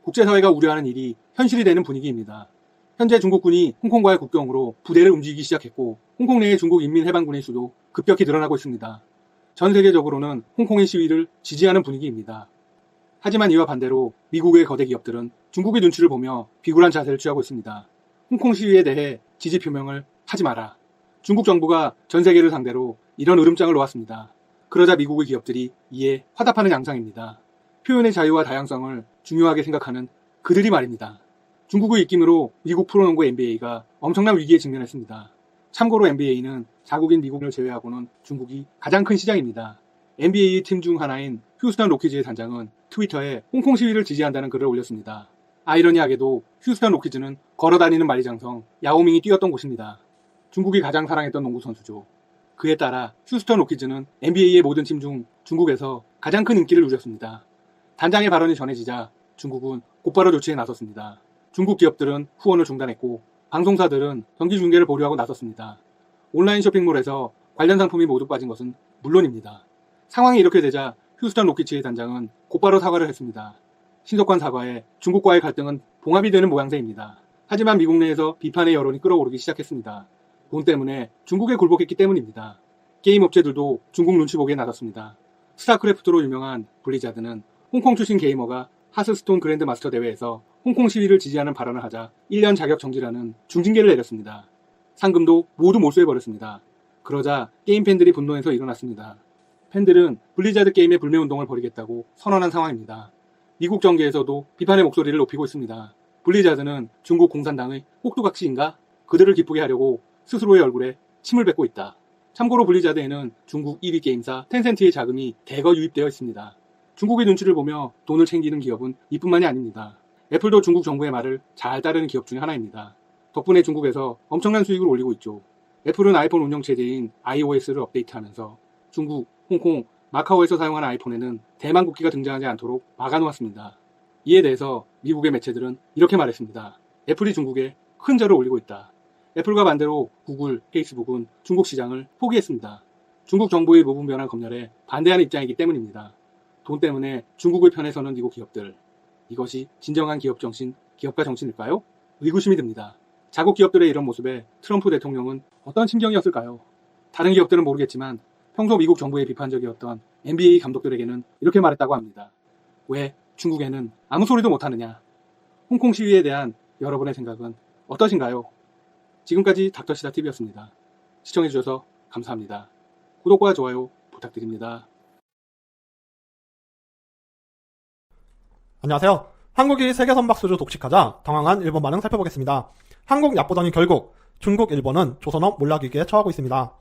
국제사회가 우려하는 일이 현실이 되는 분위기입니다. 현재 중국군이 홍콩과의 국경으로 부대를 움직이기 시작했고 홍콩 내의 중국 인민해방군의 수도 급격히 늘어나고 있습니다. 전 세계적으로는 홍콩의 시위를 지지하는 분위기입니다. 하지만 이와 반대로 미국의 거대 기업들은 중국의 눈치를 보며 비굴한 자세를 취하고 있습니다. 홍콩 시위에 대해 지지 표명을 하지 마라. 중국 정부가 전 세계를 상대로 이런 으름장을 놓았습니다. 그러자 미국의 기업들이 이에 화답하는 양상입니다. 표현의 자유와 다양성을 중요하게 생각하는 그들이 말입니다. 중국의 입김으로 미국 프로농구 NBA가 엄청난 위기에 직면했습니다. 참고로 NBA는 자국인 미국을 제외하고는 중국이 가장 큰 시장입니다. NBA 팀 중 하나인 휴스턴 로키즈의 단장은 트위터에 홍콩 시위를 지지한다는 글을 올렸습니다. 아이러니하게도 휴스턴 로키즈는 걸어다니는 만리장성 야오밍이 뛰었던 곳입니다. 중국이 가장 사랑했던 농구 선수죠. 그에 따라 휴스턴 로키즈는 NBA의 모든 팀 중 중국에서 가장 큰 인기를 누렸습니다. 단장의 발언이 전해지자 중국은 곧바로 조치에 나섰습니다. 중국 기업들은 후원을 중단했고 방송사들은 경기 중계를 보류하고 나섰습니다. 온라인 쇼핑몰에서 관련 상품이 모두 빠진 것은 물론입니다. 상황이 이렇게 되자 휴스턴 로키츠의 단장은 곧바로 사과를 했습니다. 신속한 사과에 중국과의 갈등은 봉합이 되는 모양새입니다. 하지만 미국 내에서 비판의 여론이 끌어오르기 시작했습니다. 돈 때문에 중국에 굴복했기 때문입니다. 게임 업체들도 중국 눈치 보기에 나섰습니다. 스타크래프트로 유명한 블리자드는 홍콩 출신 게이머가 하스스톤 그랜드 마스터 대회에서 홍콩 시위를 지지하는 발언을 하자 1년 자격 정지라는 중징계를 내렸습니다. 상금도 모두 몰수해버렸습니다. 그러자 게임 팬들이 분노해서 일어났습니다. 팬들은 블리자드 게임의 불매운동을 벌이겠다고 선언한 상황입니다. 미국 정계에서도 비판의 목소리를 높이고 있습니다. 블리자드는 중국 공산당의 꼭두각시인가? 그들을 기쁘게 하려고 스스로의 얼굴에 침을 뱉고 있다. 참고로 블리자드에는 중국 1위 게임사 텐센트의 자금이 대거 유입되어 있습니다. 중국의 눈치를 보며 돈을 챙기는 기업은 이뿐만이 아닙니다. 애플도 중국 정부의 말을 잘 따르는 기업 중에 하나입니다. 덕분에 중국에서 엄청난 수익을 올리고 있죠. 애플은 아이폰 운영체제인 iOS를 업데이트하면서 중국, 홍콩, 마카오에서 사용하는 아이폰에는 대만 국기가 등장하지 않도록 막아놓았습니다. 이에 대해서 미국의 매체들은 이렇게 말했습니다. 애플이 중국에 큰 절을 올리고 있다. 애플과 반대로 구글, 페이스북은 중국 시장을 포기했습니다. 중국 정부의 무분별한 검열에 반대하는 입장이기 때문입니다. 돈 때문에 중국의 편에 서는 미국 기업들. 이것이 진정한 기업 정신, 기업가 정신일까요? 의구심이 듭니다. 자국 기업들의 이런 모습에 트럼프 대통령은 어떤 심정이었을까요? 다른 기업들은 모르겠지만 평소 미국 정부에 비판적이었던 NBA 감독들에게는 이렇게 말했다고 합니다. 왜 중국에는 아무 소리도 못하느냐? 홍콩 시위에 대한 여러분의 생각은 어떠신가요? 지금까지 닥터시다TV였습니다. 시청해주셔서 감사합니다. 구독과 좋아요 부탁드립니다. 안녕하세요. 한국이 세계 선박수주 독식하자 당황한 일본 반응 살펴보겠습니다. 한국 얕보더니 결국 중국, 일본은 조선업 몰락위기에 처하고 있습니다.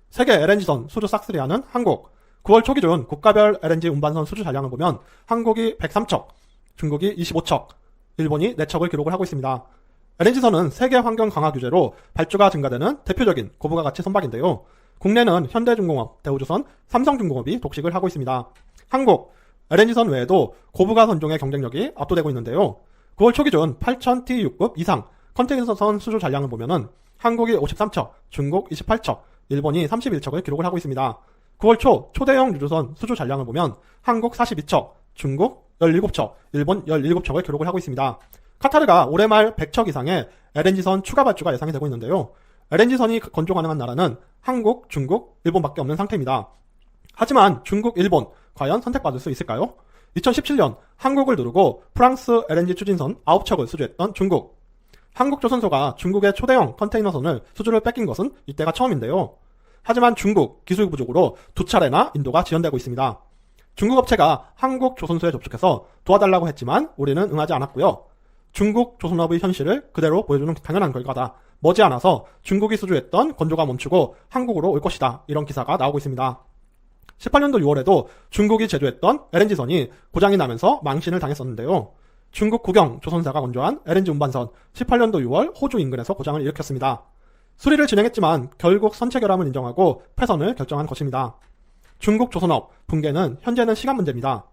세계 LNG선 수주 싹쓸이하는 한국. 9월 초 기준 국가별 LNG 운반선 수주 잔량을 보면 한국이 103척, 중국이 25척, 일본이 4척을 기록을 하고 있습니다. LNG선은 세계 환경 강화 규제로 발주가 증가되는 대표적인 고부가 가치 선박인데요. 국내는 현대중공업, 대우조선, 삼성중공업이 독식을 하고 있습니다. 한국 LNG선 외에도 고부가 선종의 경쟁력이 압도되고 있는데요. 9월 초 기준 8000TU급 이상 컨테이너선 수주 잔량을 보면은 한국이 53척, 중국 28척, 일본이 31척을 기록을 하고 있습니다. 9월 초 초대형 유조선 수주 잔량을 보면 한국 42척, 중국 17척, 일본 17척을 기록을 하고 있습니다. 카타르가 올해 말 100척 이상의 LNG선 추가 발주가 예상이 되고 있는데요. LNG선이 건조 가능한 나라는 한국, 중국, 일본밖에 없는 상태입니다. 하지만 중국, 일본 과연 선택받을 수 있을까요? 2017년 한국을 누르고 프랑스 LNG 추진선 9척을 수주했던 중국. 한국조선소가 중국의 초대형 컨테이너선을 수주를 뺏긴 것은 이때가 처음인데요. 하지만 중국 기술 부족으로 2차례나 인도가 지연되고 있습니다. 중국 업체가 한국조선소에 접촉해서 도와달라고 했지만 우리는 응하지 않았고요. 중국 조선업의 현실을 그대로 보여주는 당연한 결과다. 머지않아서 중국이 수주했던 건조가 멈추고 한국으로 올 것이다. 이런 기사가 나오고 있습니다. 18년도 6월에도 중국이 제조했던 LNG선이 고장이 나면서 망신을 당했었는데요. 중국 국영 조선사가 건조한 LNG 운반선 18년도 6월 호주 인근에서 고장을 일으켰습니다. 수리를 진행했지만 결국 선체 결함을 인정하고 폐선을 결정한 것입니다. 중국 조선업 붕괴는 현재는 시간 문제입니다.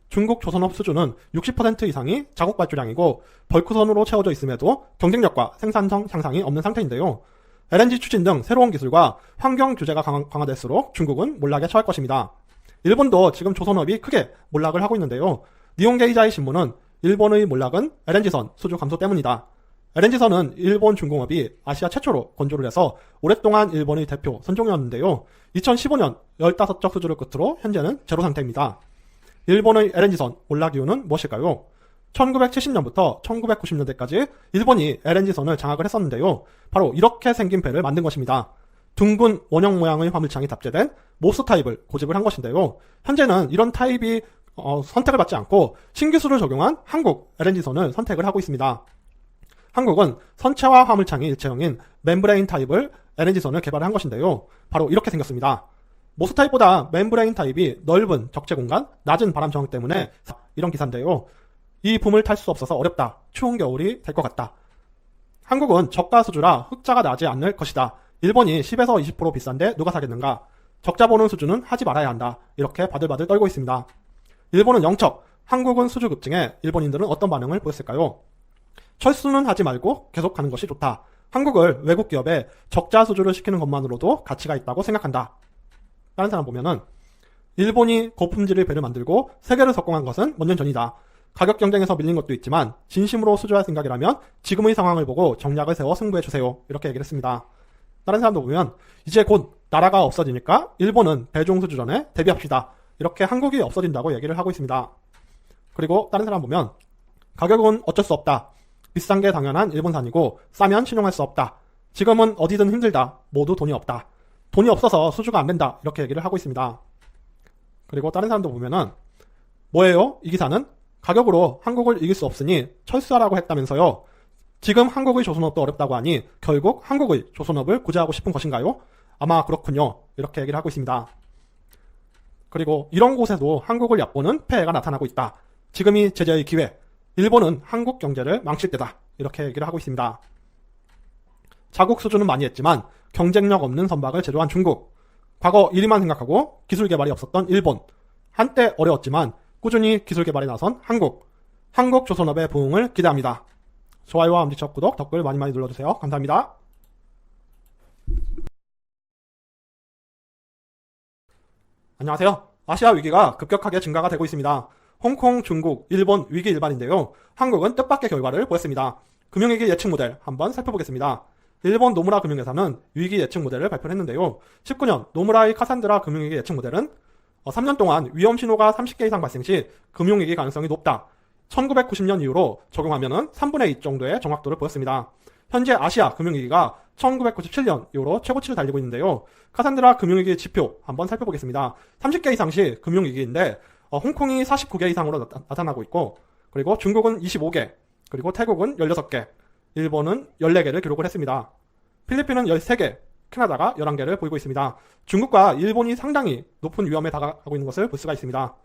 중국 조선업 수주는 60% 이상이 자국 발주량이고 벌크선으로 채워져 있음에도 경쟁력과 생산성 향상이 없는 상태인데요. LNG 추진 등 새로운 기술과 환경 규제가 강화될수록 중국은 몰락에 처할 것입니다. 일본도 지금 조선업이 크게 몰락을 하고 있는데요. 니혼게이자의 신문은 일본의 몰락은 LNG선 수주 감소 때문이다. LNG선은 일본 중공업이 아시아 최초로 건조를 해서 오랫동안 일본의 대표 선종이었는데요. 2015년 15척 수주를 끝으로 현재는 제로 상태입니다. 일본의 LNG선 몰락 이유는 무엇일까요? 1970년부터 1990년대까지 일본이 LNG선을 장악을 했었는데요. 바로 이렇게 생긴 배를 만든 것입니다. 둥근 원형 모양의 화물창이 답재된 모스 타입을 고집을 한 것인데요. 현재는 이런 타입이 선택을 받지 않고 신기술을 적용한 한국 LNG선을 선택을 하고 있습니다. 한국은 선체와 화물창이 일체형인 멤브레인 타입을 LNG선을 개발한 것인데요. 바로 이렇게 생겼습니다. 모스 타입보다 멤브레인 타입이 넓은 적재 공간, 낮은 바람 저항 때문에 이런 기사인데요. 이 붐을 탈 수 없어서 어렵다. 추운 겨울이 될 것 같다. 한국은 저가 수주라 흑자가 나지 않을 것이다. 일본이 10에서 20% 비싼데 누가 사겠는가? 적자 보는 수주는 하지 말아야 한다. 이렇게 바들바들 떨고 있습니다. 일본은 영척, 한국은 수주 급증에 일본인들은 어떤 반응을 보였을까요? 철수는 하지 말고 계속 가는 것이 좋다. 한국을 외국 기업에 적자 수주를 시키는 것만으로도 가치가 있다고 생각한다. 다른 사람 보면은 일본이 고품질의 배를 만들고 세계를 석공한 것은 몇 년 전이다. 가격 경쟁에서 밀린 것도 있지만 진심으로 수주할 생각이라면 지금의 상황을 보고 정략을 세워 승부해주세요. 이렇게 얘기를 했습니다. 다른 사람도 보면 이제 곧 나라가 없어지니까 일본은 배종 수주전에 대비합시다. 이렇게 한국이 없어진다고 얘기를 하고 있습니다. 그리고 다른 사람 보면 가격은 어쩔 수 없다. 비싼 게 당연한 일본산이고 싸면 신용할 수 없다. 지금은 어디든 힘들다. 모두 돈이 없다. 돈이 없어서 수주가 안 된다. 이렇게 얘기를 하고 있습니다. 그리고 다른 사람도 보면은 뭐예요? 이 기사는 가격으로 한국을 이길 수 없으니 철수하라고 했다면서요. 지금 한국의 조선업도 어렵다고 하니 결국 한국의 조선업을 구제하고 싶은 것인가요? 아마 그렇군요. 이렇게 얘기를 하고 있습니다. 그리고 이런 곳에도 한국을 얕보는 폐해가 나타나고 있다. 지금이 제재의 기회. 일본은 한국 경제를 망칠 때다. 이렇게 얘기를 하고 있습니다. 자국 수주는 많이 했지만 경쟁력 없는 선박을 제조한 중국. 과거 일위만 생각하고 기술 개발이 없었던 일본. 한때 어려웠지만 꾸준히 기술 개발에 나선 한국. 한국 조선업의 부흥을 기대합니다. 좋아요와 엄지척 구독, 댓글 많이 눌러주세요. 감사합니다. 안녕하세요. 아시아 위기가 급격하게 증가가 되고 있습니다. 홍콩, 중국, 일본 위기 일반인데요. 한국은 뜻밖의 결과를 보였습니다. 금융위기 예측 모델 한번 살펴보겠습니다. 일본 노무라 금융회사는 위기 예측 모델을 발표했는데요. 19년 노무라의 카산드라 금융위기 예측 모델은 3년 동안 위험 신호가 30개 이상 발생 시 금융위기 가능성이 높다. 1990년 이후로 적용하면 3분의 2 정도의 정확도를 보였습니다. 현재 아시아 금융위기가 1997년 이후로 최고치를 달리고 있는데요. 카산드라 금융위기 지표 한번 살펴보겠습니다. 30개 이상 시 금융위기인데 홍콩이 49개 이상으로 나타나고 있고, 그리고 중국은 25개, 그리고 태국은 16개, 일본은 14개를 기록을 했습니다. 필리핀은 13개, 캐나다가 11개를 보이고 있습니다. 중국과 일본이 상당히 높은 위험에 다가가고 있는 것을 볼 수가 있습니다.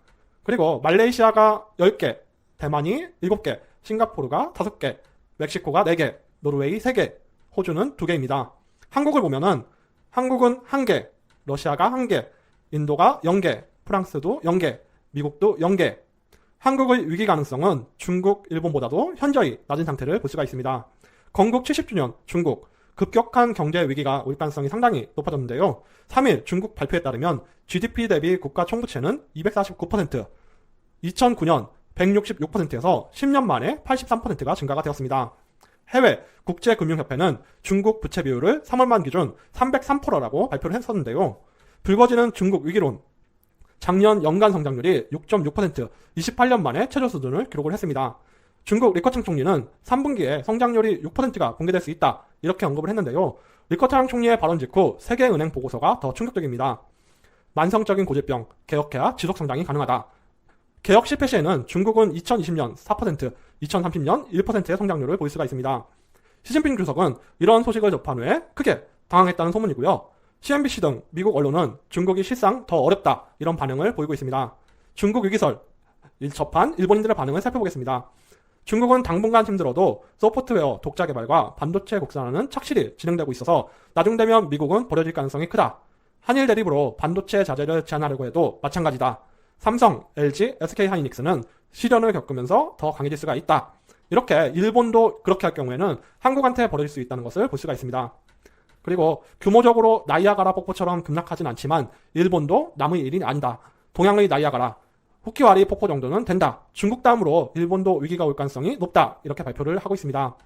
그리고 말레이시아가 10개, 대만이 7개, 싱가포르가 5개, 멕시코가 4개, 노르웨이 3개, 호주는 2개입니다. 한국을 보면은 한국은 1개, 러시아가 1개, 인도가 0개, 프랑스도 0개, 미국도 0개. 한국의 위기 가능성은 중국, 일본보다도 현저히 낮은 상태를 볼 수가 있습니다. 건국 70주년 중국, 급격한 경제 위기가 올 가능성이 상당히 높아졌는데요. 3일 중국 발표에 따르면 GDP 대비 국가 총부채는 249%, 2009년 166%에서 10년 만에 83%가 증가가 되었습니다. 해외 국제금융협회는 중국 부채 비율을 3월 말 기준 303%라고 발표를 했었는데요. 불거지는 중국 위기론. 작년 연간 성장률이 6.6%, 28년 만에 최저 수준을 기록을 했습니다. 중국 리커창 총리는 3분기에 성장률이 6%가 공개될 수 있다. 이렇게 언급을 했는데요. 리커창 총리의 발언 직후 세계은행 보고서가 더 충격적입니다. 만성적인 고질병, 개혁해야 지속성장이 가능하다. 개혁 실패 시에는 중국은 2020년 4%, 2030년 1%의 성장률을 보일 수가 있습니다. 시진핑 주석은 이런 소식을 접한 후에 크게 당황했다는 소문이고요. CNBC 등 미국 언론은 중국이 실상 더 어렵다 이런 반응을 보이고 있습니다. 중국 위기설 접한 일본인들의 반응을 살펴보겠습니다. 중국은 당분간 힘들어도 소프트웨어 독자 개발과 반도체 국산화는 착실히 진행되고 있어서 나중 되면 미국은 버려질 가능성이 크다. 한일 대립으로 반도체 자재를 제한하려고 해도 마찬가지다. 삼성, LG, SK하이닉스는 시련을 겪으면서 더 강해질 수가 있다. 이렇게 일본도 그렇게 할 경우에는 한국한테 벌어질 수 있다는 것을 볼 수가 있습니다. 그리고 규모적으로 나이아가라 폭포처럼 급락하진 않지만 일본도 남의 일이 아니다. 동양의 나이아가라, 후키와리 폭포 정도는 된다. 중국 다음으로 일본도 위기가 올 가능성이 높다. 이렇게 발표를 하고 있습니다.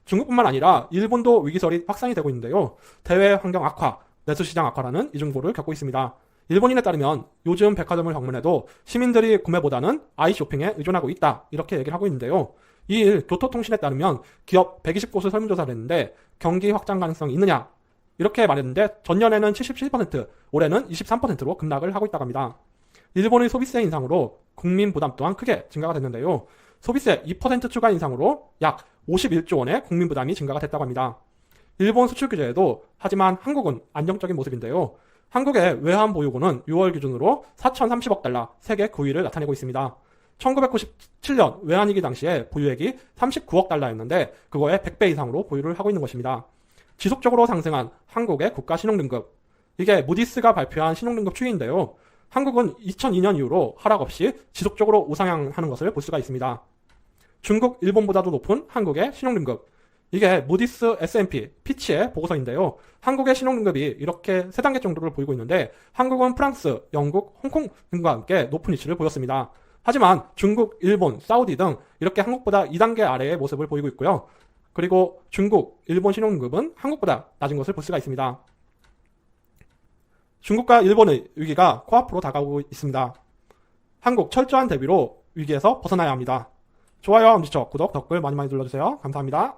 중국뿐만 아니라 일본도 위기설이 확산이 되고 있는데요. 대외 환경 악화, 내수시장 악화라는 이중고를 겪고 있습니다. 일본인에 따르면 요즘 백화점을 방문해도 시민들이 구매보다는 아이쇼핑에 의존하고 있다. 이렇게 얘기를 하고 있는데요. 이 일 교토통신에 따르면 기업 120곳을 설문조사를 했는데 경기 확장 가능성이 있느냐? 이렇게 말했는데 전년에는 77%, 올해는 23%로 급락을 하고 있다고 합니다. 일본의 소비세 인상으로 국민 부담 또한 크게 증가가 됐는데요. 소비세 2% 추가 인상으로 약 51조 원의 국민 부담이 증가가 됐다고 합니다. 일본 수출 규제에도 하지만 한국은 안정적인 모습인데요. 한국의 외환 보유고는 6월 기준으로 4,030억 달러, 세계 9위를 나타내고 있습니다. 1997년 외환위기 당시에 보유액이 39억 달러였는데 그거의 100배 이상으로 보유를 하고 있는 것입니다. 지속적으로 상승한 한국의 국가 신용등급. 이게 무디스가 발표한 신용등급 추이인데요. 한국은 2002년 이후로 하락 없이 지속적으로 우상향하는 것을 볼 수가 있습니다. 중국, 일본보다도 높은 한국의 신용등급. 이게 무디스, S&P, 피치의 보고서인데요. 한국의 신용등급이 이렇게 3단계 정도를 보이고 있는데 한국은 프랑스, 영국, 홍콩 등과 함께 높은 위치를 보였습니다. 하지만 중국, 일본, 사우디 등 이렇게 한국보다 2단계 아래의 모습을 보이고 있고요. 그리고 중국, 일본 신용등급은 한국보다 낮은 것을 볼 수가 있습니다. 중국과 일본의 위기가 코앞으로 다가오고 있습니다. 한국 철저한 대비로 위기에서 벗어나야 합니다. 좋아요, 엄지척, 구독, 댓글 많이 눌러주세요. 감사합니다.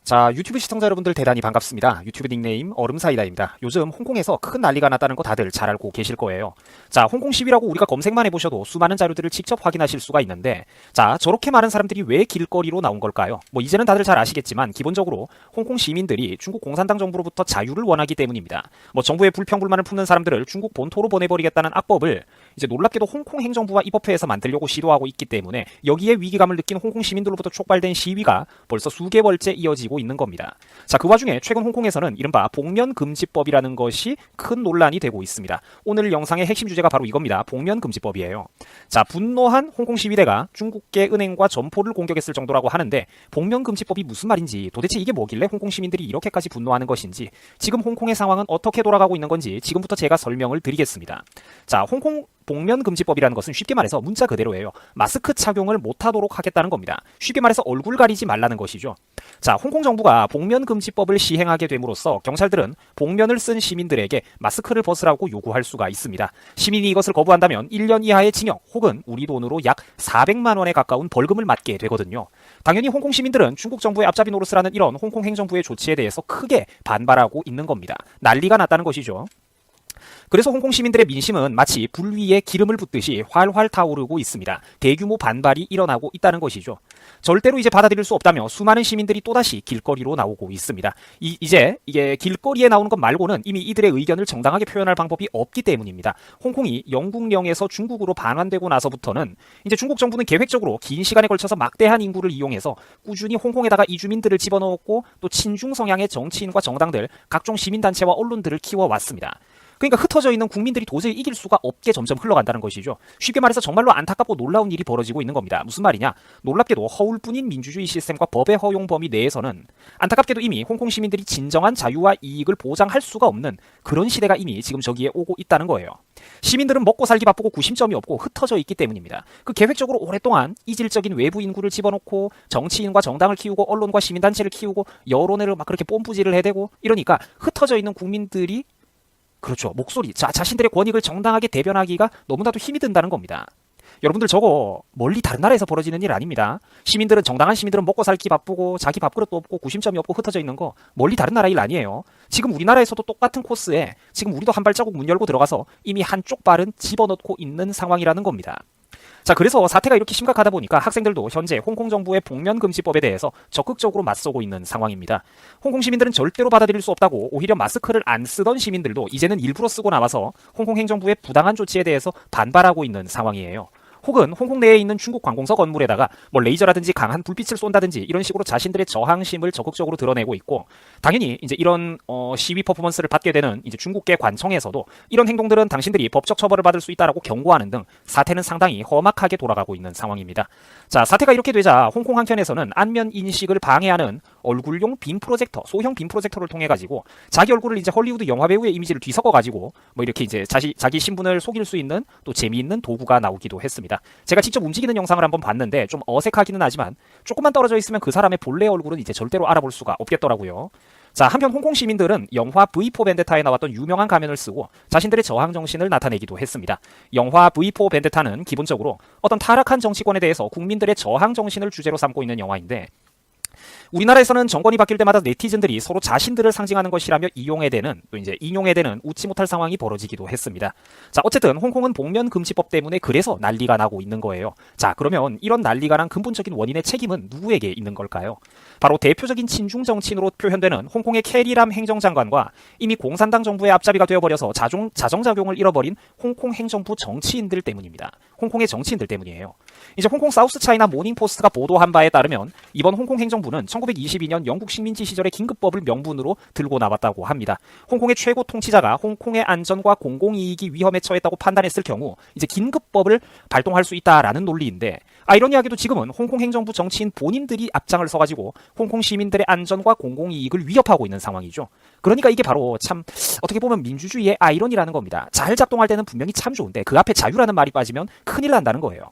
자, 유튜브 시청자 여러분들 대단히 반갑습니다. 유튜브 닉네임 얼음사이다입니다. 요즘 홍콩에서 큰 난리가 났다는 거 다들 잘 알고 계실 거예요. 자, 홍콩 시위라고 우리가 검색만 해보셔도 수많은 자료들을 직접 확인하실 수가 있는데, 자, 저렇게 많은 사람들이 왜 길거리로 나온 걸까요? 뭐 이제는 다들 잘 아시겠지만 기본적으로 홍콩 시민들이 중국 공산당 정부로부터 자유를 원하기 때문입니다. 뭐 정부의 불평불만을 품는 사람들을 중국 본토로 보내버리겠다는 악법을 이제 놀랍게도 홍콩 행정부와 입법회에서 만들려고 시도하고 있기 때문에 여기에 위기감을 느낀 홍콩 시민들로부터 촉발된 시위가 벌써 수개월째 이어지고 있는 겁니다. 자, 그 와중에 최근 홍콩에서는 이른바 복면금지법이라는 것이 큰 논란이 되고 있습니다. 오늘 영상의 핵심 주제가 바로 이겁니다. 복면금지법이에요. 자, 분노한 홍콩 시위대가 중국계 은행과 점포를 공격했을 정도라고 하는데 복면금지법이 무슨 말인지, 도대체 이게 뭐길래 홍콩 시민들이 이렇게까지 분노하는 것인지, 지금 홍콩의 상황은 어떻게 돌아가고 있는 건지 지금부터 제가 설명을 드리겠습니다. 자, 홍콩 복면금지법이라는 것은 쉽게 말해서 문자 그대로예요. 마스크 착용을 못하도록 하겠다는 겁니다. 쉽게 말해서 얼굴 가리지 말라는 것이죠. 자, 홍콩 정부가 복면금지법을 시행하게 됨으로써 경찰들은 복면을 쓴 시민들에게 마스크를 벗으라고 요구할 수가 있습니다. 시민이 이것을 거부한다면 1년 이하의 징역 혹은 우리 돈으로 약 400만 원에 가까운 벌금을 맞게 되거든요. 당연히 홍콩 시민들은 중국 정부의 앞잡이 노릇을 하는 이런 홍콩 행정부의 조치에 대해서 크게 반발하고 있는 겁니다. 난리가 났다는 것이죠. 그래서 홍콩 시민들의 민심은 마치 불 위에 기름을 붓듯이 활활 타오르고 있습니다. 대규모 반발이 일어나고 있다는 것이죠. 절대로 이제 받아들일 수 없다며 수많은 시민들이 또다시 길거리로 나오고 있습니다. 이제 이게 길거리에 나오는 것 말고는 이미 이들의 의견을 정당하게 표현할 방법이 없기 때문입니다. 홍콩이 영국령에서 중국으로 반환되고 나서부터는 이제 중국 정부는 계획적으로 긴 시간에 걸쳐서 막대한 인구를 이용해서 꾸준히 홍콩에다가 이주민들을 집어넣었고 또 친중 성향의 정치인과 정당들, 각종 시민단체와 언론들을 키워왔습니다. 그러니까 흩어져 있는 국민들이 도저히 이길 수가 없게 점점 흘러간다는 것이죠. 쉽게 말해서 정말로 안타깝고 놀라운 일이 벌어지고 있는 겁니다. 무슨 말이냐? 놀랍게도 허울뿐인 민주주의 시스템과 법의 허용 범위 내에서는 안타깝게도 이미 홍콩 시민들이 진정한 자유와 이익을 보장할 수가 없는 그런 시대가 이미 지금 저기에 오고 있다는 거예요. 시민들은 먹고 살기 바쁘고 구심점이 없고 흩어져 있기 때문입니다. 그 계획적으로 오랫동안 이질적인 외부 인구를 집어넣고 정치인과 정당을 키우고 언론과 시민단체를 키우고 여론을 막 그렇게 뽐뿌질을 해대고 이러니까 흩어져 있는 국민들이 그렇죠. 목소리, 자신들의 권익을 정당하게 대변하기가 너무나도 힘이 든다는 겁니다. 여러분들 저거 멀리 다른 나라에서 벌어지는 일 아닙니다. 시민들은, 정당한 시민들은 먹고 살기 바쁘고 자기 밥그릇도 없고 구심점이 없고 흩어져 있는 거 멀리 다른 나라 일 아니에요. 지금 우리나라에서도 똑같은 코스에 지금 우리도 한 발자국 문 열고 들어가서 이미 한쪽 발은 집어넣고 있는 상황이라는 겁니다. 자, 그래서 사태가 이렇게 심각하다 보니까 학생들도 현재 홍콩 정부의 복면금지법에 대해서 적극적으로 맞서고 있는 상황입니다. 홍콩 시민들은 절대로 받아들일 수 없다고 오히려 마스크를 안 쓰던 시민들도 이제는 일부러 쓰고 나와서 홍콩 행정부의 부당한 조치에 대해서 반발하고 있는 상황이에요. 혹은 홍콩 내에 있는 중국 관공서 건물에다가 뭐 레이저라든지 강한 불빛을 쏜다든지 이런 식으로 자신들의 저항심을 적극적으로 드러내고 있고, 당연히 이제 이런 시위 퍼포먼스를 받게 되는 이제 중국계 관청에서도 이런 행동들은 당신들이 법적 처벌을 받을 수 있다라고 경고하는 등 사태는 상당히 험악하게 돌아가고 있는 상황입니다. 자, 사태가 이렇게 되자 홍콩 한편에서는 안면 인식을 방해하는 얼굴용 빔 프로젝터, 소형 빔 프로젝터를 통해 가지고 자기 얼굴을 이제 헐리우드 영화 배우의 이미지를 뒤섞어 가지고 뭐 이렇게 이제 자기 신분을 속일 수 있는 또 재미있는 도구가 나오기도 했습니다. 제가 직접 움직이는 영상을 한번 봤는데 좀 어색하기는 하지만 조금만 떨어져 있으면 그 사람의 본래 얼굴은 이제 절대로 알아볼 수가 없겠더라고요. 자, 한편 홍콩 시민들은 영화 V4 벤데타에 나왔던 유명한 가면을 쓰고 자신들의 저항 정신을 나타내기도 했습니다. 영화 V4 벤데타는 기본적으로 어떤 타락한 정치권에 대해서 국민들의 저항 정신을 주제로 삼고 있는 영화인데, 우리나라에서는 정권이 바뀔 때마다 네티즌들이 서로 자신들을 상징하는 것이라며 이용해대는, 또 이제 인용해대는 웃지 못할 상황이 벌어지기도 했습니다. 자, 어쨌든 홍콩은 복면 금지법 때문에 그래서 난리가 나고 있는 거예요. 자, 그러면 이런 난리가 난 근본적인 원인의 책임은 누구에게 있는 걸까요? 바로 대표적인 친중 정치인으로 표현되는 홍콩의 캐리람 행정장관과 이미 공산당 정부의 앞잡이가 되어버려서 자정작용을 잃어버린 홍콩 행정부 정치인들 때문입니다. 홍콩의 정치인들 때문이에요. 이제 홍콩 사우스 차이나 모닝포스트가 보도한 바에 따르면 이번 홍콩 행정부는 1922년 영국 식민지 시절의 긴급법을 명분으로 들고 나왔다고 합니다. 홍콩의 최고 통치자가 홍콩의 안전과 공공이익이 위험에 처했다고 판단했을 경우 이제 긴급법을 발동할 수 있다라는 논리인데, 아이러니하게도 지금은 홍콩 행정부 정치인 본인들이 앞장을 서가지고 홍콩 시민들의 안전과 공공이익을 위협하고 있는 상황이죠. 그러니까 이게 바로 참 어떻게 보면 민주주의의 아이러니라는 겁니다. 잘 작동할 때는 분명히 참 좋은데 그 앞에 자유라는 말이 빠지면 큰일 난다는 거예요.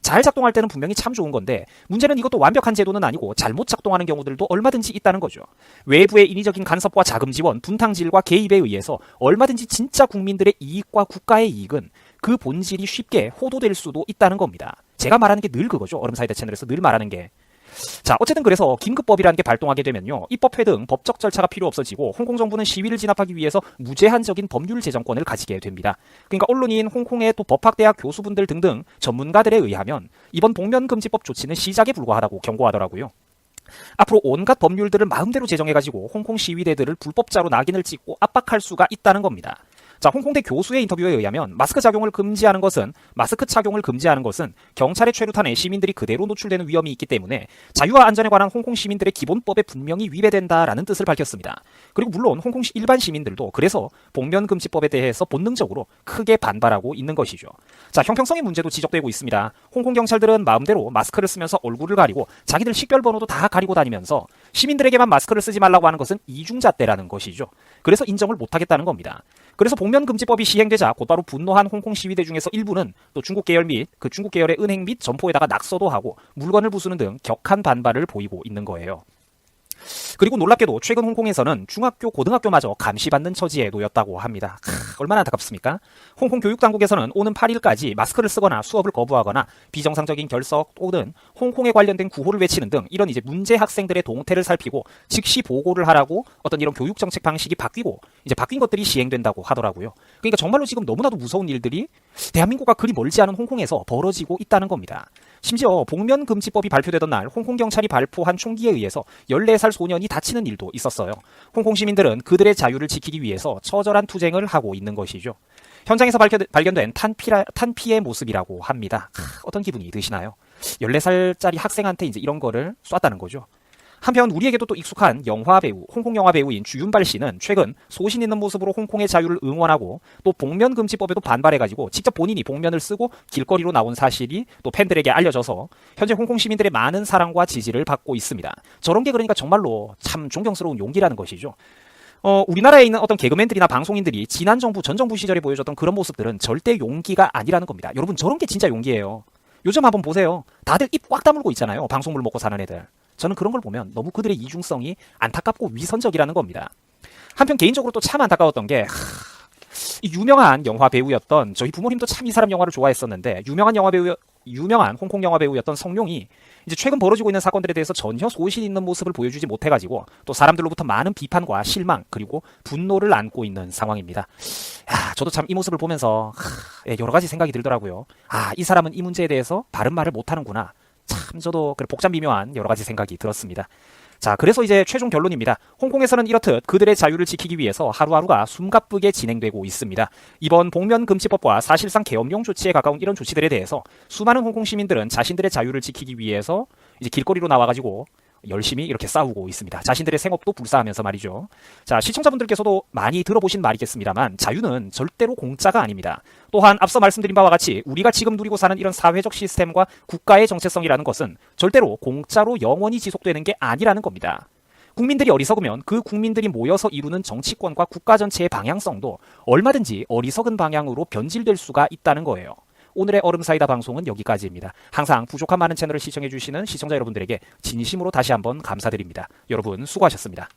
잘 작동할 때는 분명히 참 좋은 건데 문제는 이것도 완벽한 제도는 아니고 잘못 작동하는 경우들도 얼마든지 있다는 거죠. 외부의 인위적인 간섭과 자금 지원, 분탕질과 개입에 의해서 얼마든지 진짜 국민들의 이익과 국가의 이익은 그 본질이 쉽게 호도될 수도 있다는 겁니다. 제가 말하는 게 늘 그거죠. 얼음사이다 채널에서 늘 말하는 게. 자, 어쨌든 그래서 긴급법이라는 게 발동하게 되면요, 입법회 등 법적 절차가 필요 없어지고 홍콩 정부는 시위를 진압하기 위해서 무제한적인 법률 제정권을 가지게 됩니다. 그러니까 언론인, 홍콩의 또 법학대학 교수분들 등등 전문가들에 의하면 이번 복면금지법 조치는 시작에 불과하다고 경고하더라고요. 앞으로 온갖 법률들을 마음대로 제정해가지고 홍콩 시위대들을 불법자로 낙인을 찍고 압박할 수가 있다는 겁니다. 자, 홍콩대 교수의 인터뷰에 의하면 마스크 착용을 금지하는 것은 경찰의 최루탄에 시민들이 그대로 노출되는 위험이 있기 때문에 자유와 안전에 관한 홍콩 시민들의 기본법에 분명히 위배된다라는 뜻을 밝혔습니다. 그리고 물론 홍콩 일반 시민들도 그래서 복면금지법에 대해서 본능적으로 크게 반발하고 있는 것이죠. 자, 형평성의 문제도 지적되고 있습니다. 홍콩 경찰들은 마음대로 마스크를 쓰면서 얼굴을 가리고 자기들 식별번호도 다 가리고 다니면서 시민들에게만 마스크를 쓰지 말라고 하는 것은 이중잣대라는 것이죠. 그래서 인정을 못하겠다는 겁니다. 그래서 복면금지법이 시행되자 곧바로 분노한 홍콩 시위대 중에서 일부는 또 중국 계열 및 그 중국 계열의 은행 및 점포에다가 낙서도 하고 물건을 부수는 등 격한 반발을 보이고 있는 거예요. 그리고 놀랍게도 최근 홍콩에서는 중학교, 고등학교마저 감시받는 처지에 놓였다고 합니다. 얼마나 안타깝습니까? 홍콩 교육당국에서는 오는 8일까지 마스크를 쓰거나 수업을 거부하거나 비정상적인 결석 또는 홍콩에 관련된 구호를 외치는 등 이런 이제 문제 학생들의 동태를 살피고 즉시 보고를 하라고 어떤 이런 교육정책 방식이 바뀐 것들이 시행된다고 하더라고요. 그러니까 정말로 지금 너무나도 무서운 일들이 대한민국과 그리 멀지 않은 홍콩에서 벌어지고 있다는 겁니다. 심지어 복면금지법이 발표되던 날 홍콩 경찰이 발표한 총기에 의해서 14살 소년이 다치는 일도 있었어요. 홍콩 시민들은 그들의 자유를 지키기 위해서 처절한 투쟁을 하고 있는 것이죠. 현장에서 발견된 탄피의 모습이라고 합니다. 어떤 기분이 드시나요? 14살짜리 학생한테 이제 이런 거를 쐈다는 거죠. 한편 우리에게도 또 익숙한 홍콩 영화 배우인 주윤발 씨는 최근 소신 있는 모습으로 홍콩의 자유를 응원하고 또 복면금지법에도 반발해가지고 직접 본인이 복면을 쓰고 길거리로 나온 사실이 또 팬들에게 알려져서 현재 홍콩 시민들의 많은 사랑과 지지를 받고 있습니다. 저런 게 그러니까 정말로 참 존경스러운 용기라는 것이죠. 우리나라에 있는 어떤 개그맨들이나 방송인들이 지난 정부, 전 정부 시절에 보여줬던 그런 모습들은 절대 용기가 아니라는 겁니다. 여러분, 저런 게 진짜 용기예요. 요즘 한번 보세요. 다들 입 꽉 다물고 있잖아요. 방송물 먹고 사는 애들. 저는 그런 걸 보면 너무 그들의 이중성이 안타깝고 위선적이라는 겁니다. 한편 개인적으로 또 참 안타까웠던 게 이 유명한 영화 배우였던, 저희 부모님도 참 이 사람 영화를 좋아했었는데 유명한 홍콩 영화 배우였던 성룡이 이제 최근 벌어지고 있는 사건들에 대해서 전혀 소신 있는 모습을 보여주지 못해가지고 또 사람들로부터 많은 비판과 실망 그리고 분노를 안고 있는 상황입니다. 저도 참 이 모습을 보면서 여러 가지 생각이 들더라고요. 이 사람은 이 문제에 대해서 바른 말을 못하는구나. 참 저도 복잡미묘한 여러 가지 생각이 들었습니다. 자, 그래서 이제 최종 결론입니다. 홍콩에서는 이렇듯 그들의 자유를 지키기 위해서 하루하루가 숨가쁘게 진행되고 있습니다. 이번 복면금지법과 사실상 계엄령 조치에 가까운 이런 조치들에 대해서 수많은 홍콩 시민들은 자신들의 자유를 지키기 위해서 이제 길거리로 나와가지고 열심히 이렇게 싸우고 있습니다. 자신들의 생업도 불사하면서 말이죠. 자, 시청자분들께서도 많이 들어보신 말이겠습니다만 자유는 절대로 공짜가 아닙니다. 또한 앞서 말씀드린 바와 같이 우리가 지금 누리고 사는 이런 사회적 시스템과 국가의 정체성이라는 것은 절대로 공짜로 영원히 지속되는 게 아니라는 겁니다. 국민들이 어리석으면 그 국민들이 모여서 이루는 정치권과 국가 전체의 방향성도 얼마든지 어리석은 방향으로 변질될 수가 있다는 거예요. 오늘의 얼음사이다 방송은 여기까지입니다. 항상 부족한 많은 채널을 시청해주시는 시청자 여러분들에게 진심으로 다시 한번 감사드립니다. 여러분 수고하셨습니다.